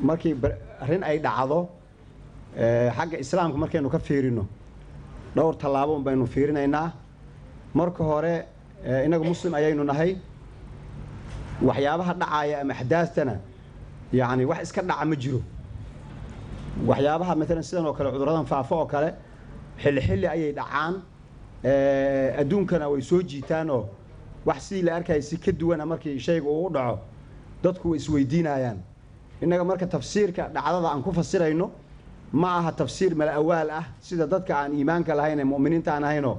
markii arrin ay dhacdo xagga islaamka markaynu ka fiirino dhowr tallaabo baynu fiirinaynaa marka hore inagu muslim ayaynu nahay waxyaabaha dhacaya ama ahdaastana yani wax iska dhaca ma jiro waxyaabaha mesela sidan oo kale cuduradan faafo oo kale xilli ayay dhacaan adduunkana way soo jiitaan oo wax sidii la arkay si ka duwan markii shayga uu dhaco dadku way isweydiinayaan inaga marka tafsiirka dhacdada aan ku fasirayno ma aha tafsiir mal awaal ah sida dadka aan iimaanka lahayn ee muuminiinta aan ahayno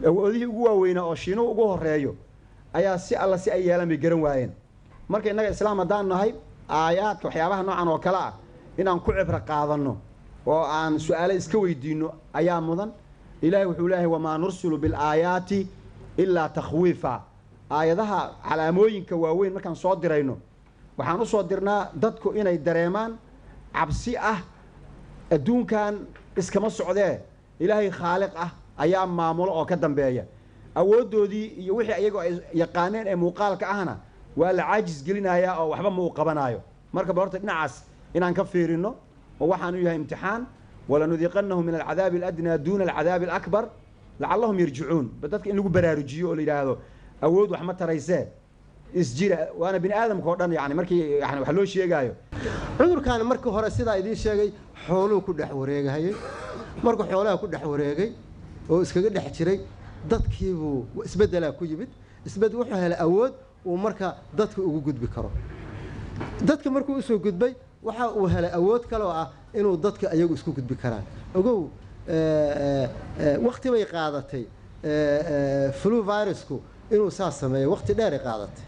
awoodihii ugu waaweyn oo shiino ugu horeeyo ayaa si alla si ay yeelan bay garan waayeen marka inaga islaam hadaan nahay aayaadka waxyaabaha noocan oo kala ah inaan ku cibra qaadano oo aan su'aalo iska weydiino ayaa mudan ilaahay wuxuu leeyahay wama nursulu bil aayati illa takhwifa aayadaha calaamooyinka waaweyn markaan soo dirayno waxaan u soo dirnaa dadku inay dareemaan cabsi ah adduunkan iskama socdee ilaahay khaaliq ah ayaa maamulo oo ka dambeeya awoodoodii iyo wixii ayagu ay yaqaaneen ee muuqaalka ahna waa la caajis gelinayaa oo waxba ma u qabanayo marka barta dhinacaas inaan ka fiirino oo waxaan u yahay imtixaan wala nudiqannahum min al'adab al-adna duna al-'adab al-akbar la'allahum yarji'un dadka in lagu baraarujiyo oo la yiraahdo awood wax ma taraysee isjira waana bini aadamka oo dhan yani markii yani wax loo sheegayo cudurkan markii hore sida idin sheegay xooluhu ku dhex wareegay markuu xoolaha ku dhex wareegay oo iskaga dhex jiray dadkiibu isbedela ku yimid isbedel wuxuu helay awood uu marka dadka ugu gudbi karo dadka markuu u soo gudbay waxa uu helay awood kale oo ah inuu dadka ayagu isku gudbi karaan ogow waqti bay qaadatay flu virusku inuu saas sameeyo waqti dheer ay qaadatay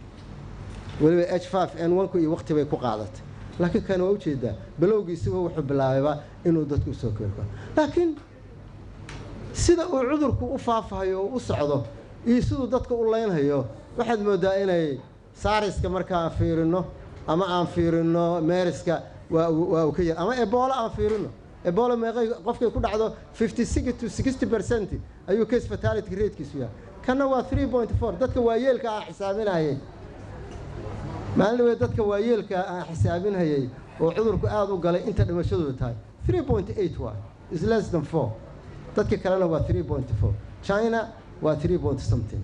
waliba H5N1 iyo waqti bay ku qaadatay laakiin kan waa u jeedaa bilowgiisa wuxuu bilaabay inuu dadku soo koobo laakiin sida uu cudurku u faafayo oo u socdo iyo sidoo dadka u leeynayo waxaad moodaa inay SARS-ka marka aan fiirino ama aan fiirino MERS-ka waa ka yar ama Ebola aan fiirino Ebola meeqay qofkay ku dhacdo 56 to 60% ayuu case fatality rate-kiisu yahay kana waa 3.4 dadka waayeelka ah xisaabinayay maalin dadka waayeelka ah xisaabinayay oo cudurku aad u galay inta dhimashadu tahay 3.8 waa is less than 4 dadka kalena waa 3.4 China waa 3 something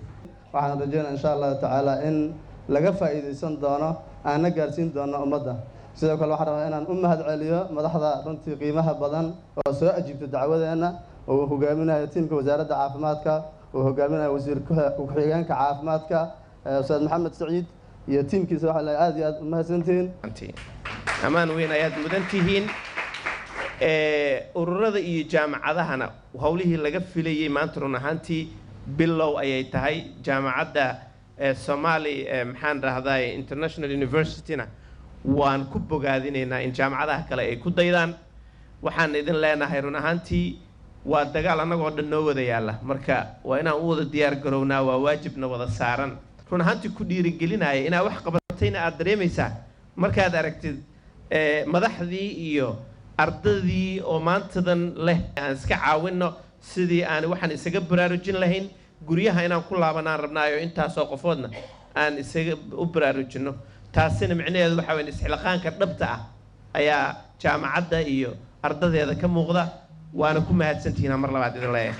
waxaan rajaynayaa insha Allah taala in laga faa'iideysan doono aan gaarsiin doono ummadda sidoo kale waxaan rabaa inaan u mahad celiyo madaxda runtii qiimaha badan oo soo ajiibtay dacwadeena oo hogaaminayo tiimka wasaaradda caafimaadka oo hogaaminayo wasiirka ku-xigeenka caafimaadka Ustaad Maxamed Saciid iyo tiimkiisa waxa la aad iyo aad u mahadsantiin amaan weyn ayaad mudan tihiin ururada iyo jaamacadahana hawlihii laga filayay maanta run ahaantii bilow ayay tahay jaamacadda Somali maxaan raahday International University-na waan ku bogaadinaynaa in jaamacadaha kale ay ku daydaan waxaan idin leenahay run ahaantii waa dagaal anagoo dhan noo wada yaala marka waa inaan u wada diyaar garownaa waa waajibna wada saaran run ahaantii ku dhiirigelinaya inaa wax qabatayna aad dareemaysaa markaad aragtid madaxdii iyo ardadii oo maantadan leh aan iska caawinno sidii aan waxaan isaga baraarujin lahayn guryaha inaan ku laabanaan rabnaayo intaasoo qofoodna aan isaga u baraarujinno taasina micnaheedu waxa weyn isxilqaanka dhabta ah ayaa jaamacadda iyo ardadeeda ka muuqda waana ku mahadsantihiin mar labaad idin leeyahay